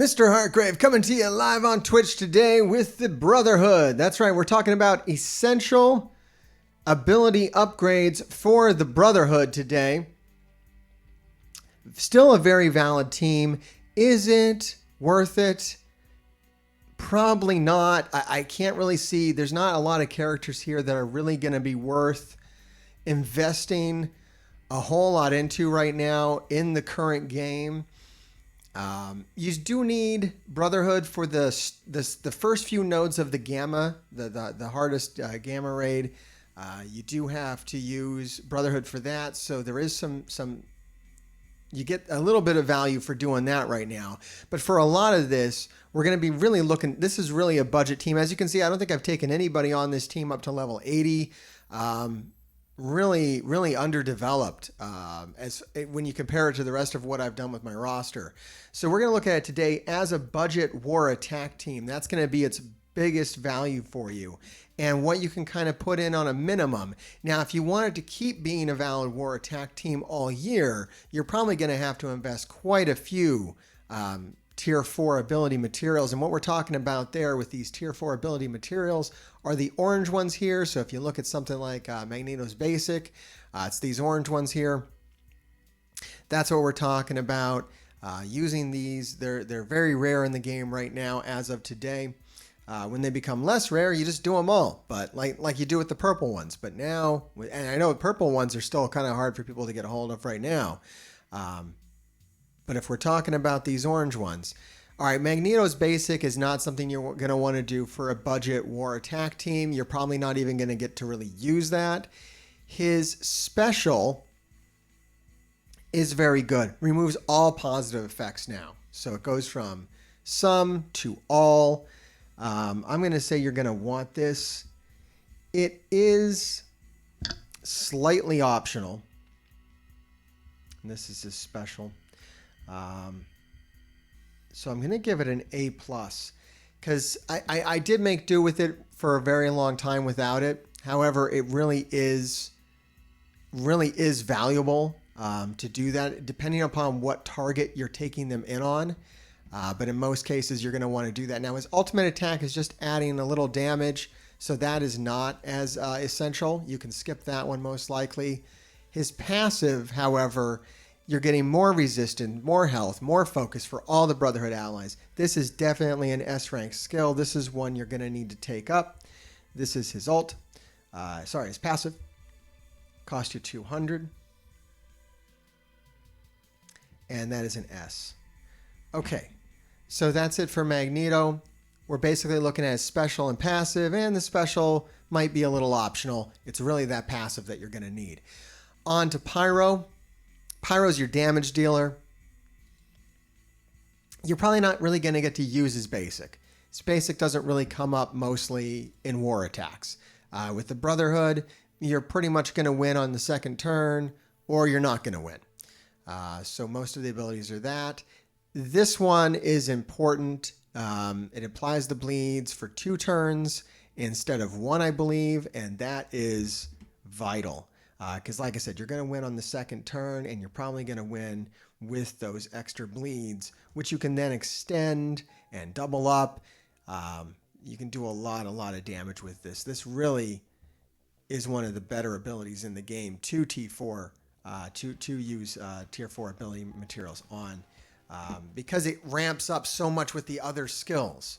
Mr. Hartgrave coming to you live on Twitch today with the Brotherhood. That's right, we're talking about essential ability upgrades for the Brotherhood today. Still a very valid team. Is it worth it? Probably not. I can't really see. There's not a lot of characters here that are really going to be worth investing a whole lot into right now in the current game. You do need Brotherhood for the first few nodes of the Gamma, the hardest Gamma raid. You do have to use Brotherhood for that, so there is some you get a little bit of value for doing that right now. But for a lot of this, we're going to be really looking. This is really a budget team. As you can see, I don't think I've taken anybody on this team up to level 80. Really underdeveloped as when you compare it to the rest of what I've done with my roster. So we're going to look at it today as a budget war attack team. That's going to be its biggest value for you and what you can kind of put in on a minimum. Now, if you wanted to keep being a valid war attack team all year, you're probably going to have to invest quite a few tier 4 ability materials. And what we're talking about there with these tier 4 ability materials are the orange ones here. So if you look at something like Magneto's basic, it's these orange ones here. That's what we're talking about. Using these, they're very rare in the game right now as of today. When they become less rare, you just do them all, but like you do with the purple ones. But now, and I know the purple ones are still kind of hard for people to get a hold of right now. But if we're talking about these orange ones, all right, Magneto's basic is not something you're going to want to do for a budget war attack team. You're probably not even going to get to really use that. His special is very good. Removes all positive effects now. So it goes from some to all. I'm going to say you're going to want this. It is slightly optional. And this is his special. So I'm going to give it an A+, because I did make do with it for a very long time without it. However, it really is valuable to do that, depending upon what target you're taking them in on. But in most cases, you're going to want to do that. Now, his ultimate attack is just adding a little damage, so that is not as essential. You can skip that one most likely. His passive, however, you're getting more resistance, more health, more focus for all the Brotherhood allies. This is definitely an S-rank skill. This is one you're going to need to take up. This is his ult. His passive. Cost you 200. And that is an S. Okay. So that's it for Magneto. We're basically looking at his special and passive, and the special might be a little optional. It's really that passive that you're going to need. On to Pyro. Pyro's your damage dealer. You're probably not really going to get to use his basic. His basic doesn't really come up mostly in war attacks. With the Brotherhood, you're pretty much going to win on the second turn, or you're not going to win. So most of the abilities are that. This one is important. It applies the bleeds for 2 turns instead of 1, I believe, and that is vital. Because like I said, you're going to win on the second turn, and you're probably going to win with those extra bleeds, which you can then extend and double up. You can do a lot of damage with this. This really is one of the better abilities in the game to T4, to use tier 4 ability materials on, because it ramps up so much with the other skills.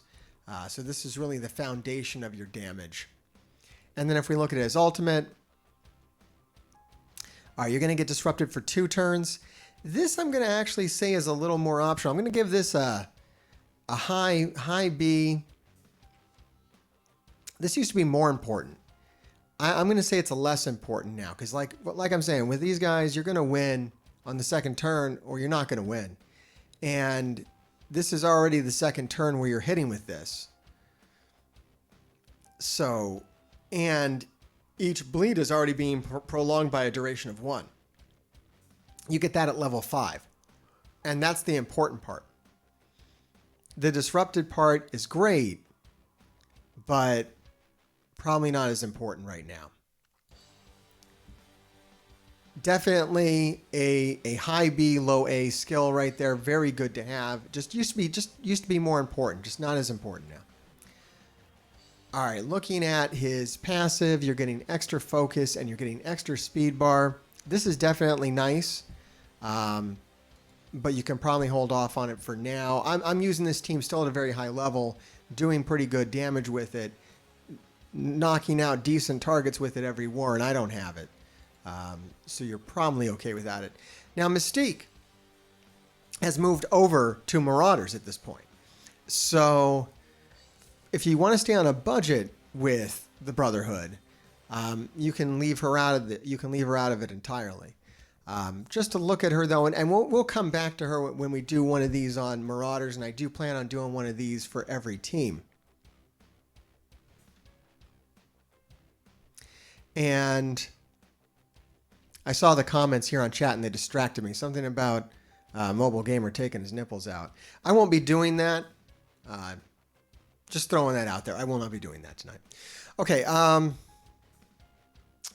So this is really the foundation of your damage. And then if we look at his ultimate, all right, you're going to get disrupted for 2 turns. This I'm going to actually say is a little more optional. I'm going to give this a high B. This used to be more important. I'm going to say it's a less important now, because like I'm saying, with these guys, you're going to win on the second turn or you're not going to win. And this is already the second turn where you're hitting with this. So, and each bleed is already being prolonged by a duration of 1. You get that at level 5. And that's the important part. The disrupted part is great, but probably not as important right now. Definitely a high B, low A skill right there. Very good to have. Just used to be more important. Just not as important now. All right, looking at his passive, you're getting extra focus and you're getting extra speed bar. This is definitely nice, but you can probably hold off on it for now. I'm using this team still at a very high level, doing pretty good damage with it, knocking out decent targets with it every war, and I don't have it. So you're probably okay without it. Now, Mystique has moved over to Marauders at this point. So if you want to stay on a budget with the Brotherhood, you can leave her out of it. You can leave her out of it entirely. Just to look at her though, and we'll come back to her when we do one of these on Marauders, and I do plan on doing one of these for every team. And I saw the comments here on chat and they distracted me. Something about Mobile Gamer taking his nipples out. I won't be doing that. Just throwing that out there. I will not be doing that tonight. Okay.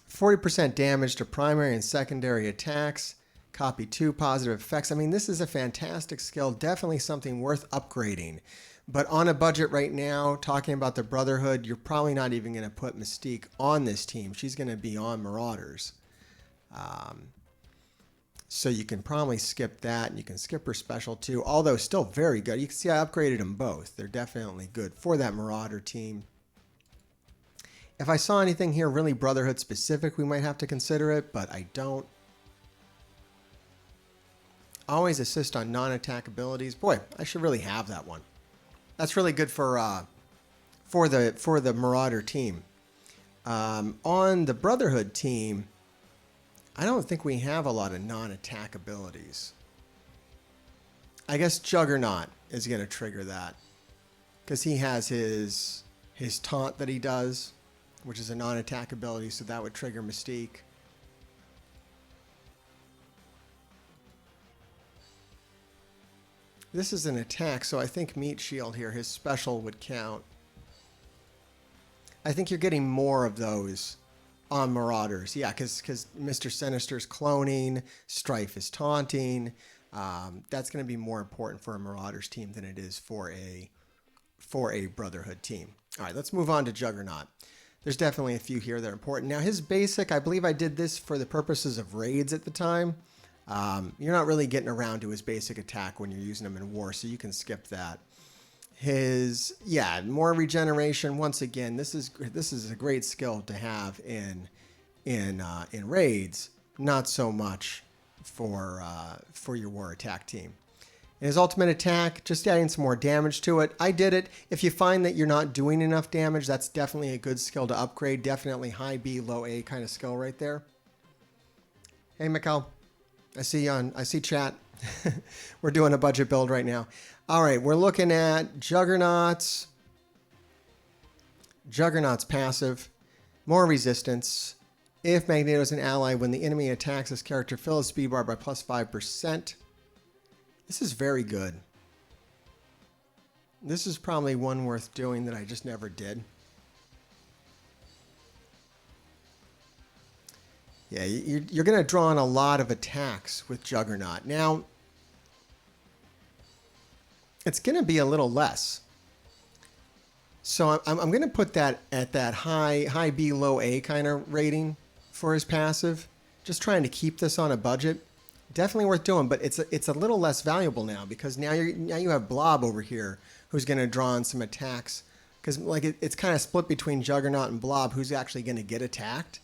40% damage to primary and secondary attacks. Copy 2 positive effects. I mean, this is a fantastic skill. Definitely something worth upgrading. But on a budget right now, talking about the Brotherhood, you're probably not even going to put Mystique on this team. She's going to be on Marauders. So you can probably skip that, and you can skip her special too, although still very good. You can see I upgraded them both. They're definitely good for that Marauder team. If I saw anything here really Brotherhood specific, we might have to consider it, but I don't. Always assist on non-attack abilities. Boy, I should really have that one. That's really good for the Marauder team. On the Brotherhood team, I don't think we have a lot of non-attack abilities. I guess Juggernaut is going to trigger that because he has his taunt that he does, which is a non-attack ability, so that would trigger Mystique. This is an attack, so I think Meat Shield here, his special would count. I think you're getting more of those on Marauders. Yeah, because Mr. Sinister's cloning, Strife is taunting. That's going to be more important for a Marauders team than it is for a Brotherhood team. All right, let's move on to Juggernaut. There's definitely a few here that are important. Now, his basic, I believe I did this for the purposes of raids at the time. You're not really getting around to his basic attack when you're using him in war, so you can skip that. More regeneration. Once again, this is a great skill to have in raids. Not so much for your war attack team. And his ultimate attack, just adding some more damage to it. I did it. If you find that you're not doing enough damage, that's definitely a good skill to upgrade. Definitely high B, low A kind of skill right there. Hey, Mikkel. I see chat. We're doing a budget build right now. All right, we're looking at Juggernaut's passive. More resistance. If Magneto is an ally, when the enemy attacks this character, fill his speed bar by plus 5%. This is very good. This is probably one worth doing that I just never did. Yeah, you're going to draw on a lot of attacks with Juggernaut. Now, it's going to be a little less. So I'm going to put that at that high B, low A kind of rating for his passive. Just trying to keep this on a budget. Definitely worth doing, but it's a little less valuable now because now you have Blob over here who's going to draw on some attacks. Because like it's kind of split between Juggernaut and Blob who's actually going to get attacked.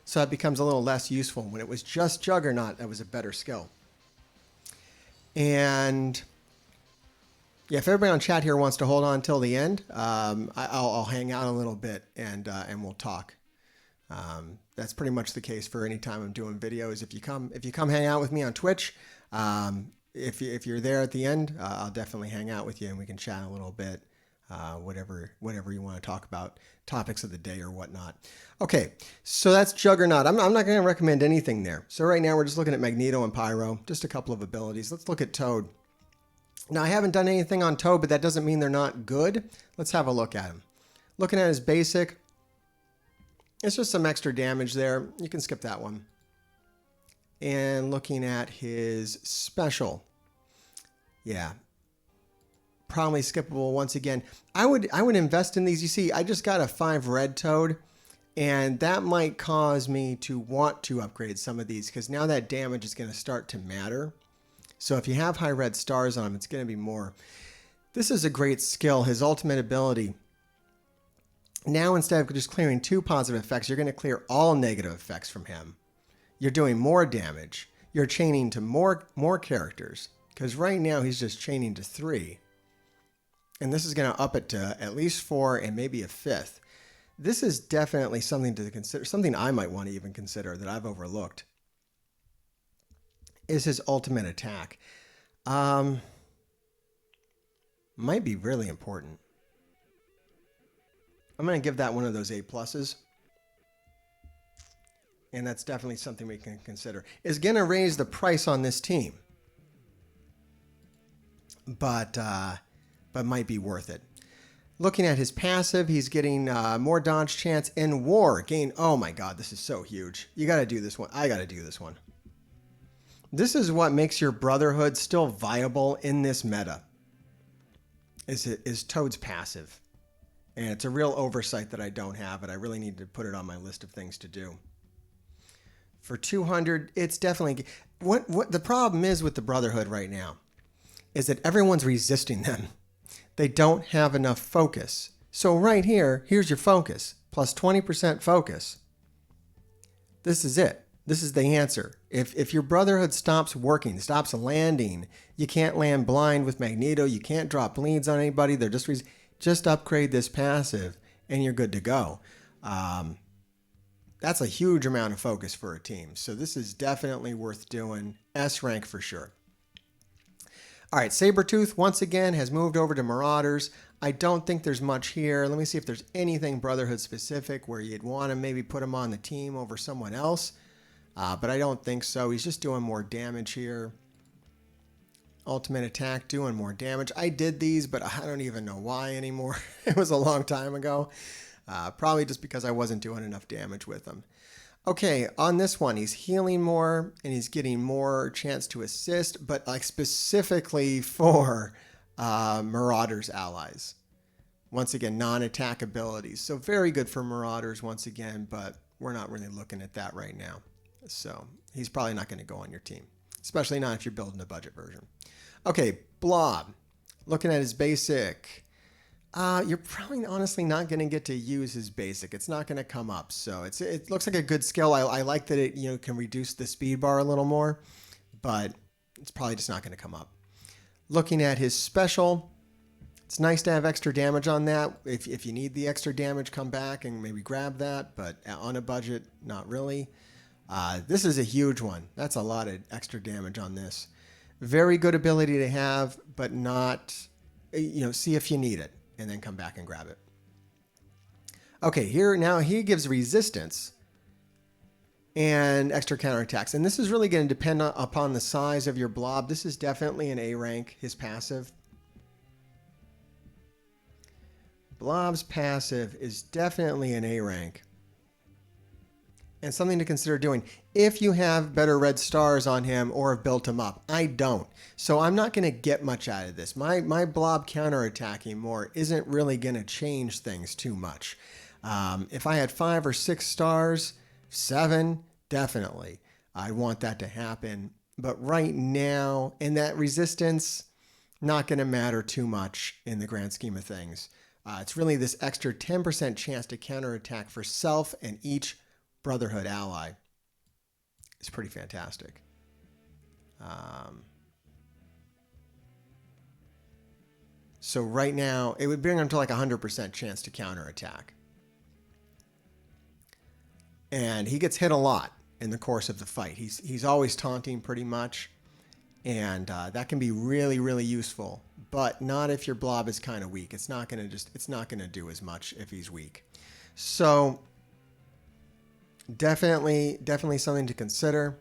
So it becomes a little less useful. When it was just Juggernaut, that was a better skill. And yeah, if everybody on chat here wants to hold on until the end, I'll hang out a little bit and we'll talk. That's pretty much the case for any time I'm doing videos. If you come hang out with me on Twitch, if you're there at the end, I'll definitely hang out with you and we can chat a little bit. Whatever you want to talk about, topics of the day or whatnot. Okay, so that's Juggernaut. I'm not going to recommend anything there. So right now we're just looking at Magneto and Pyro, just a couple of abilities. Let's look at Toad. Now I haven't done anything on Toad, but that doesn't mean they're not good. Let's have a look at him. Looking at his basic, it's just some extra damage there. You can skip that one. And looking at his special. Yeah. Probably skippable once again. I would invest in these. You see, I just got a 5 red toad, and that might cause me to want to upgrade some of these because now that damage is going to start to matter. So if you have high red stars on him, it's going to be more. This is a great skill. His ultimate ability. Now instead of just clearing 2 positive effects, you're going to clear all negative effects from him. You're doing more damage. You're chaining to more characters because right now he's just chaining to 3. And this is going to up it to at least 4 and maybe a 5th. This is definitely something to consider, something I might want to even consider that I've overlooked, is his ultimate attack. Might be really important. I'm going to give that one of those A pluses. And that's definitely something we can consider. Is going to raise the price on this team. But might be worth it. Looking at his passive, he's getting more dodge chance in war. Gain, oh my god, this is so huge. You got to do this one. I got to do this one. This is what makes your Brotherhood still viable in this meta. Is Toad's passive. And it's a real oversight that I don't have, but I really need to put it on my list of things to do. For 200, it's definitely... What the problem is with the Brotherhood right now is that everyone's resisting them. They don't have enough focus. So right here, here's your focus. Plus 20% focus. This is it. This is the answer. If your Brotherhood stops working, stops landing, you can't land blind with Magneto, you can't drop bleeds on anybody, they're just upgrade this passive and you're good to go. That's a huge amount of focus for a team. So this is definitely worth doing. S rank for sure. All right, Sabretooth, once again, has moved over to Marauders. I don't think there's much here. Let me see if there's anything Brotherhood specific where you'd want to maybe put him on the team over someone else. But I don't think so. He's just doing more damage here. Ultimate attack, doing more damage. I did these, but I don't even know why anymore. It was a long time ago. Probably just because I wasn't doing enough damage with them. Okay, on this one, he's healing more and he's getting more chance to assist, but like specifically for Marauders allies. Once again, non-attack abilities. So very good for Marauders once again, but we're not really looking at that right now. So he's probably not going to go on your team, especially not if you're building a budget version. Okay, Blob. Looking at his basic. You're probably honestly not going to get to use his basic. It's not going to come up. So it looks like a good skill. I like that it can reduce the speed bar a little more, but it's probably just not going to come up. Looking at his special, it's nice to have extra damage on that. If you need the extra damage, come back and maybe grab that, but on a budget, not really. This is a huge one. That's a lot of extra damage on this. Very good ability to have, but not, see if you need it. And then come back and grab it. Okay, here now he gives resistance and extra counterattacks. And this is really going to depend upon the size of your blob. This is definitely an A rank, his passive. Blob's passive is definitely an A rank. And something to consider doing if you have better red stars on him or have built him up. I don't. So I'm not going to get much out of this. My blob counterattacking more isn't really going to change things too much. If I had 5 or 6 stars, 7, definitely. I want that to happen. But right now, and that resistance, not going to matter too much in the grand scheme of things. It's really this extra 10% chance to counterattack for self and each Brotherhood ally. It's pretty fantastic. So right now, it would bring him to like 100% chance to counterattack. And he gets hit a lot in the course of the fight. He's always taunting pretty much. And that can be really, really useful. But not if your blob is kind of weak. It's not going to do as much if he's weak. So definitely something to consider.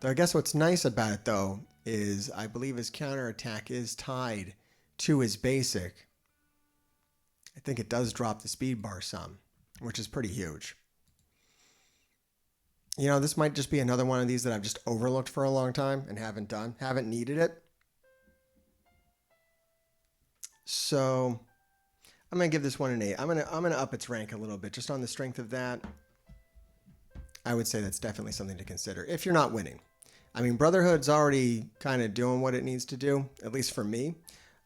Though I guess what's nice about it, though, is I believe his counterattack is tied to his basic. I think it does drop the speed bar some, which is pretty huge. You know, this might just be another one of these that I've just overlooked for a long time and haven't needed it. So I'm going to give this one an 8. I'm going to up its rank a little bit just on the strength of that. I would say that's definitely something to consider if you're not winning. I mean, Brotherhood's already kind of doing what it needs to do, at least for me.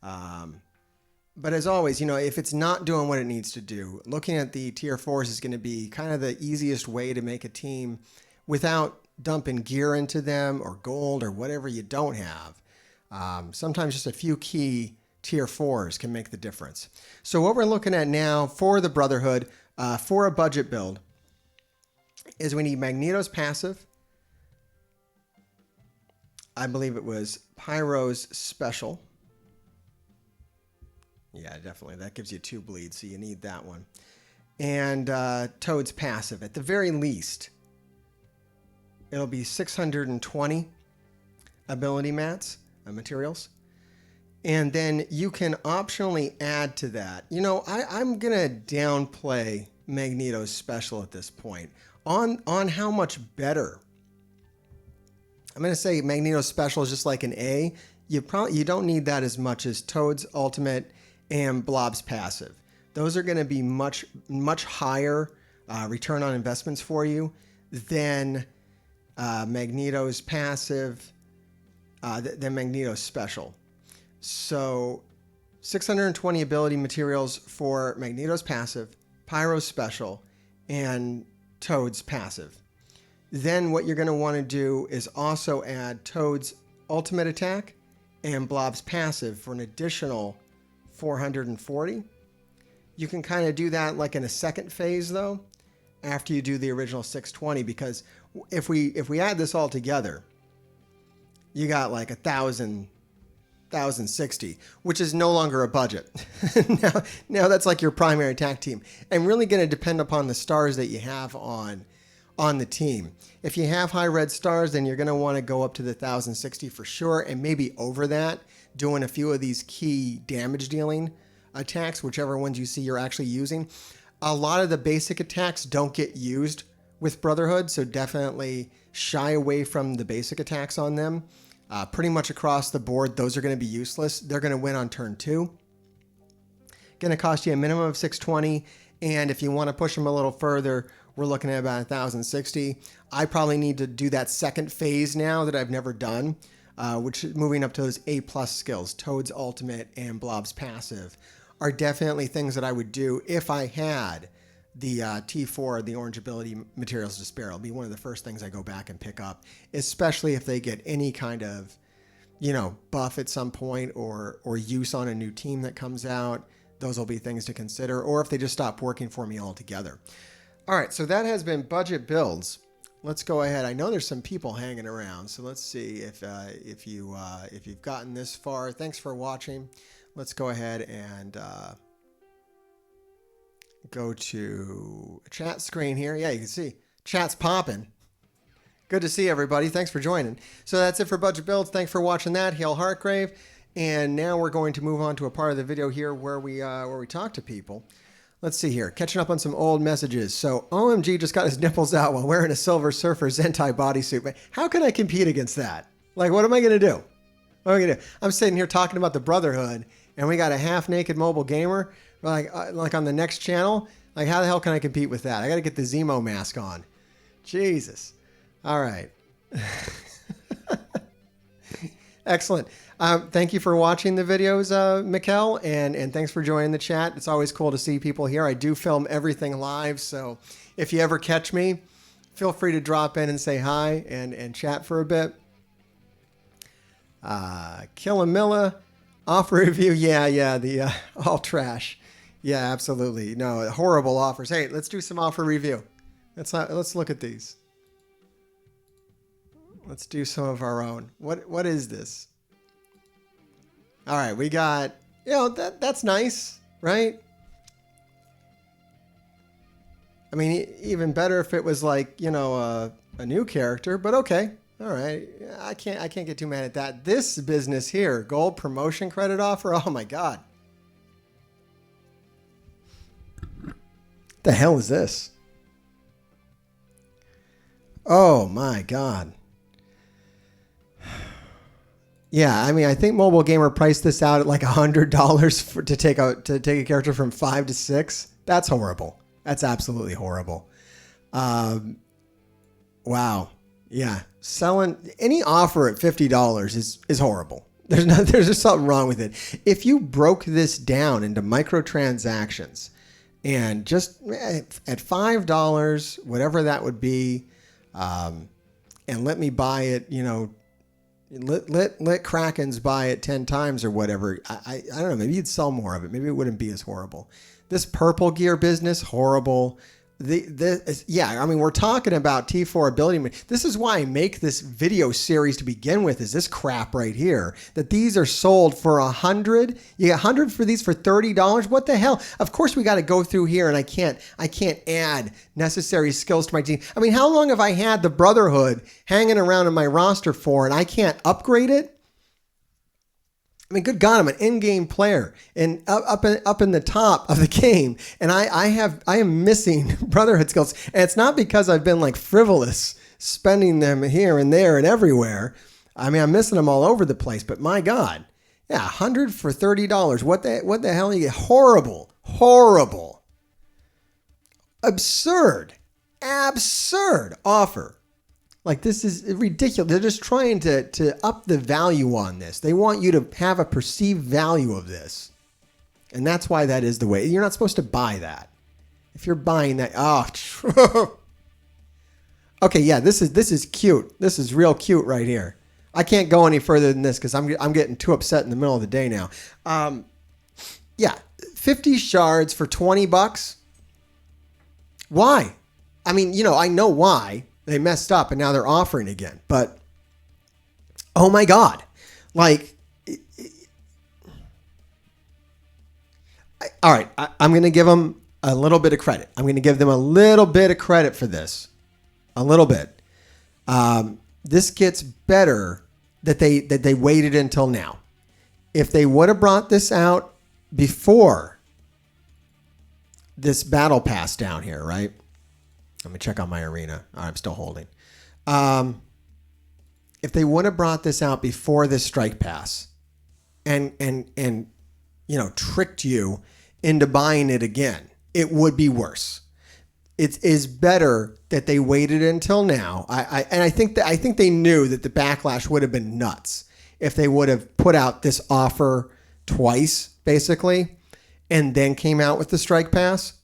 But as always, you know, if it's not doing what it needs to do, looking at the tier 4s is going to be kind of the easiest way to make a team without dumping gear into them or gold or whatever you don't have. Sometimes just a few key tier 4s can make the difference. So what we're looking at now for the Brotherhood, for a budget build, is we need Magneto's passive. I believe it was Pyro's special. Yeah, definitely. That gives you 2 bleeds, so you need that one. And Toad's passive. At the very least, it'll be 620 ability mats, materials. And then you can optionally add to that. You know, I'm going to downplay Magneto's special at this point on how much better. I'm going to say Magneto's special is just like an A. You don't need that as much as Toad's ultimate and Blob's passive. Those are going to be much higher return on investments for you than Magneto's passive, than Magneto's special. So 620 ability materials for Magneto's passive, Pyro's special, and Toad's passive. Then what you're going to want to do is also add Toad's ultimate attack and Blob's passive for an additional 440. You can kind of do that like in a second phase though, after you do the original 620, because if we add this all together, you got like 1,060, which is no longer a budget. now that's like your primary attack team, and really going to depend upon the stars that you have on the team. If you have high red stars, then you're going to want to go up to the 1,060 for sure, and maybe over that, doing a few of these key damage dealing attacks, whichever ones you see you're actually using. A lot of the basic attacks don't get used with Brotherhood, so definitely shy away from the basic attacks on them. Pretty much across the board, those are going to be useless. They're going to win on turn 2. Going to cost you a minimum of 620, and if you want to push them a little further, we're looking at about 1,060. I probably need to do that second phase now that I've never done, which is moving up to those A+ skills. Toad's ultimate and Blob's passive are definitely things that I would do if I had the T4, the orange ability materials to spare. It'll be one of the first things I go back and pick up, especially if they get any kind of, you know, buff at some point or use on a new team that comes out. Those will be things to consider, or if they just stop working for me altogether. All right, so that has been budget builds. Let's go ahead. I know there's some people hanging around, so let's see if you've gotten this far. Thanks for watching. Let's go ahead and go to a chat screen here. Yeah, you can see chat's popping. Good to see everybody. Thanks for joining. So that's it for budget builds. Thanks for watching that. Hail Heartgrave. And now we're going to move on to a part of the video here where we talk to people. Let's see here. Catching up on some old messages. So OMG just got his nipples out while wearing a Silver Surfer Zentai bodysuit. How can I compete against that? Like, what am I going to do? What am I going to do? I'm sitting here talking about the Brotherhood, and we got a half-naked mobile gamer like on the next channel. Like, how the hell can I compete with that? I got to get the Zemo mask on. Jesus. All right. Excellent. Thank you for watching the videos, Mikkel, and thanks for joining the chat. It's always cool to see people here. I do film everything live, so if you ever catch me, feel free to drop in and say hi and chat for a bit. Killamilla, offer review. Yeah, the all trash. Yeah, absolutely. No, horrible offers. Hey, let's do some offer review. Let's look at these. Let's do some of our own. What is this? All right, we got, you know, that's nice, right? I mean, even better if it was like, you know, a new character, but okay. All right. I can't get too mad at that. This business here, gold promotion credit offer. Oh my God. The hell is this? Oh my God. Yeah, I mean, I think Mobile Gamer priced this out at like $100 to take a character from 5 to 6. That's horrible. That's absolutely horrible. Wow. Yeah, selling any offer at $50 is horrible. There's just something wrong with it. If you broke this down into microtransactions and just at $5, whatever that would be, and let me buy it, let Krakens buy it 10 times or whatever. I don't know. Maybe you'd sell more of it. Maybe it wouldn't be as horrible. This purple gear business, horrible. Yeah, I mean, we're talking about T4 ability. This is why I make this video series to begin with, is this crap right here, that these are sold for $100. You get 100 for these for $30. What the hell? Of course we got to go through here, and I can't add necessary skills to my team. I mean, how long have I had the Brotherhood hanging around in my roster for, and I can't upgrade it? I mean, good God, I'm an in-game player and up in the top of the game, and I am missing Brotherhood skills, and it's not because I've been like frivolous spending them here and there and everywhere. I mean, I'm missing them all over the place. But my God, yeah, 100 for $30. What the hell you get? Horrible, absurd offer. Like, this is ridiculous. They're just trying to up the value on this. They want you to have a perceived value of this. And that's why that is the way. You're not supposed to buy that. If you're buying that, okay, yeah, this is cute. This is real cute right here. I can't go any further than this because I'm getting too upset in the middle of the day now. Yeah, 50 shards for $20. Why? I mean, I know why. They messed up and now they're offering again. But, oh my God. Like, all right, I'm going to give them a little bit of credit. I'm going to give them a little bit of credit for this. A little bit. This gets better that they waited until now. If they would have brought this out before this battle pass down here, right? Let me check on my arena. I'm still holding. If they would have brought this out before this strike pass and tricked you into buying it again, it would be worse. It is better that they waited until now. I think they knew that the backlash would have been nuts if they would have put out this offer twice, basically, and then came out with the strike pass.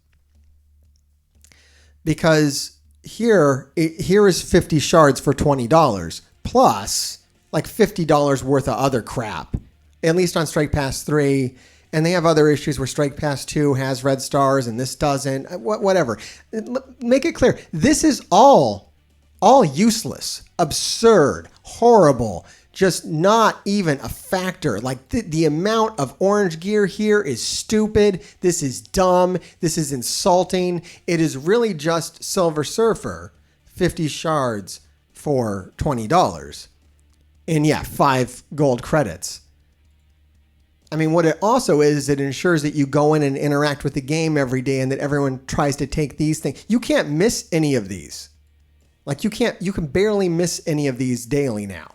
Because here is 50 shards for $20 plus like $50 worth of other crap, at least on Strike Pass 3. And they have other issues where Strike Pass 2 has red stars and this doesn't. Whatever. Make it clear. This is all useless, absurd, horrible, just not even a factor. Like the amount of orange gear here is stupid. This is dumb. This is insulting. It is really just Silver Surfer, 50 shards for $20. And yeah, 5 gold credits. I mean, what it also is, it ensures that you go in and interact with the game every day and that everyone tries to take these things. You can't miss any of these. Like you can barely miss any of these daily now.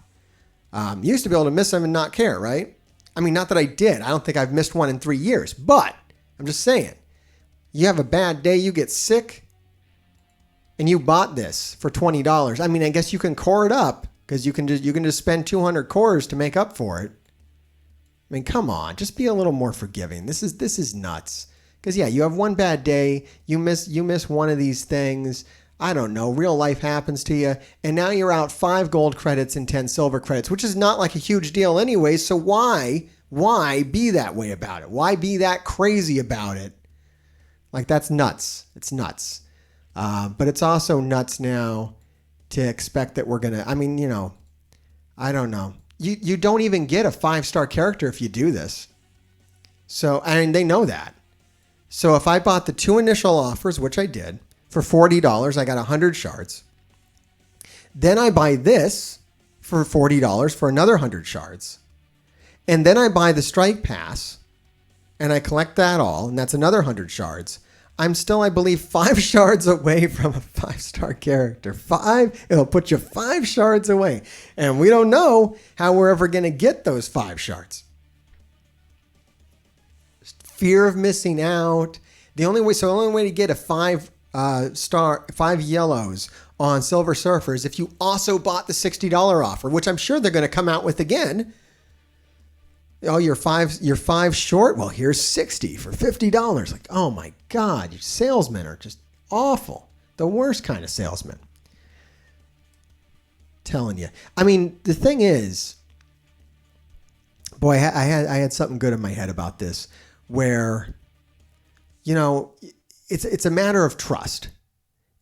You used to be able to miss them and not care, right? I mean, not that I did. I don't think I've missed one in 3 years, but I'm just saying, you have a bad day, you get sick, and you bought this for $20. I mean, I guess you can core it up because you can just spend 200 cores to make up for it. I mean, come on, just be a little more forgiving. This is nuts. Because yeah, you have one bad day, you miss one of these things. I don't know, real life happens to you, and now you're out 5 gold credits and 10 silver credits, which is not like a huge deal anyway, so why be that way about it? Why be that crazy about it? Like, that's nuts. It's nuts. But it's also nuts now to expect that we're going to, I mean, I don't know. You don't even get a 5-star character if you do this. So, and they know that. So if I bought the 2 initial offers, which I did, for $40, I got 100 shards. Then I buy this for $40 for another 100 shards. And then I buy the Strike Pass, and I collect that all, and that's another 100 shards. I'm still, I believe, 5 shards away from a 5-star character. 5, it'll put you 5 shards away. And we don't know how we're ever going to get those 5 shards. Fear of missing out. The only way to get a 5 yellows on Silver Surfer is if you also bought the $60 offer, which I'm sure they're going to come out with again. Oh, you're 5 short? Well, here's 60 for $50. Like, oh my God, you salesmen are just awful. The worst kind of salesmen. Telling you. I mean, the thing is, boy, I had something good in my head about this where, you know, it's a matter of trust.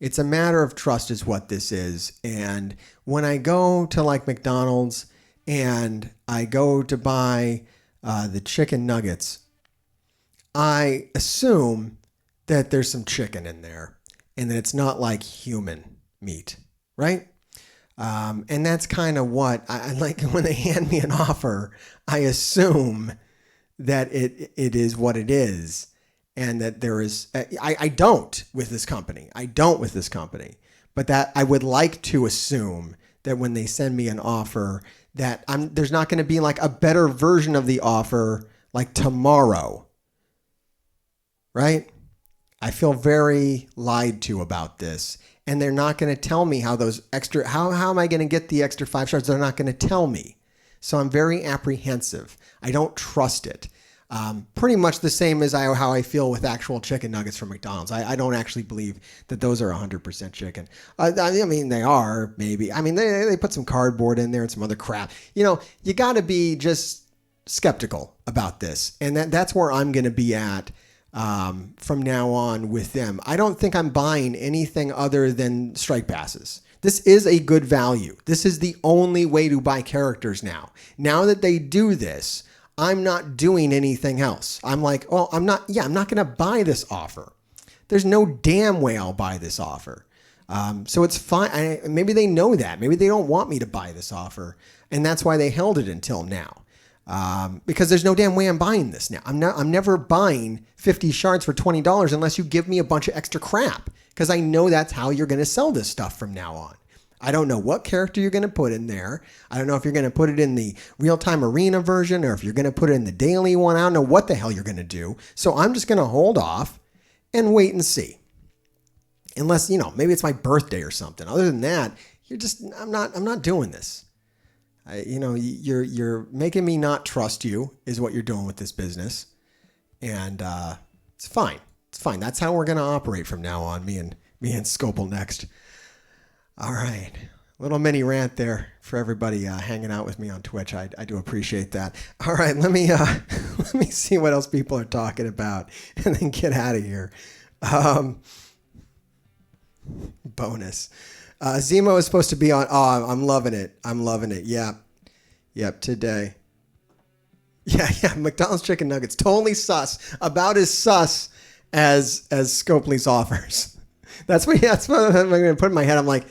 It's a matter of trust is what this is. And when I go to like McDonald's and I go to buy the chicken nuggets, I assume that there's some chicken in there and that it's not like human meat, right? And that's kind of what I like when they hand me an offer. I assume that it is what it is, and that there is. I don't with this company. But that I would like to assume that when they send me an offer, that there's not going to be like a better version of the offer like tomorrow, right? I feel very lied to about this, and they're not going to tell me how those extra. How am I going to get the extra 5 shards? They're not going to tell me, so I'm very apprehensive. I don't trust it. Pretty much the same as how I feel with actual chicken nuggets from McDonald's. I don't actually believe that those are 100% chicken. I mean, they are, maybe. I mean, they put some cardboard in there and some other crap. You know, you got to be just skeptical about this. And that's where I'm going to be at from now on with them. I don't think I'm buying anything other than strike passes. This is a good value. This is the only way to buy characters now. Now that they do this, I'm not doing anything else. I'm like, oh, I'm not going to buy this offer. There's no damn way I'll buy this offer. So it's fine. Maybe they know that. Maybe they don't want me to buy this offer. And that's why they held it until now. Because there's no damn way I'm buying this now. I'm never buying 50 shards for $20 unless you give me a bunch of extra crap. Because I know that's how you're going to sell this stuff from now on. I don't know what character you're going to put in there. I don't know if you're going to put it in the real-time arena version or if you're going to put it in the daily one. I don't know what the hell you're going to do. So I'm just going to hold off and wait and see. Unless, you know, maybe it's my birthday or something. Other than that, I'm not doing this. You're making me not trust you is what you're doing with this business. And it's fine. It's fine. That's how we're going to operate from now on, me and Scopel next. All right. Little mini rant there for everybody hanging out with me on Twitch. I do appreciate that. All right, let me see what else people are talking about and then get out of here. Bonus. Zemo is supposed to be on. Oh, I'm loving it. Yeah. Yep, today. Yeah. McDonald's chicken nuggets. Totally sus. About as sus as Scopely's offers. That's what I'm going to put in my head. I'm like,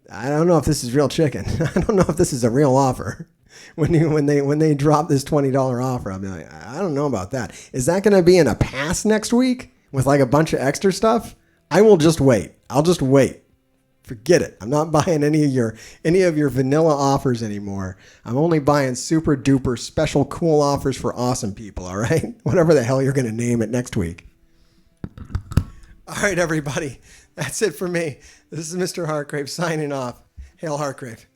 I don't know if this is real chicken. I don't know if this is a real offer. When they drop this $20 offer, I'm like, I don't know about that. Is that going to be in a pass next week with like a bunch of extra stuff? I will just wait. I'll just wait. Forget it. I'm not buying any of your vanilla offers anymore. I'm only buying super duper special cool offers for awesome people. All right, whatever the hell you're going to name it next week. All right, everybody. That's it for me. This is Mr. Hartgrave signing off. Hail Hartgrave.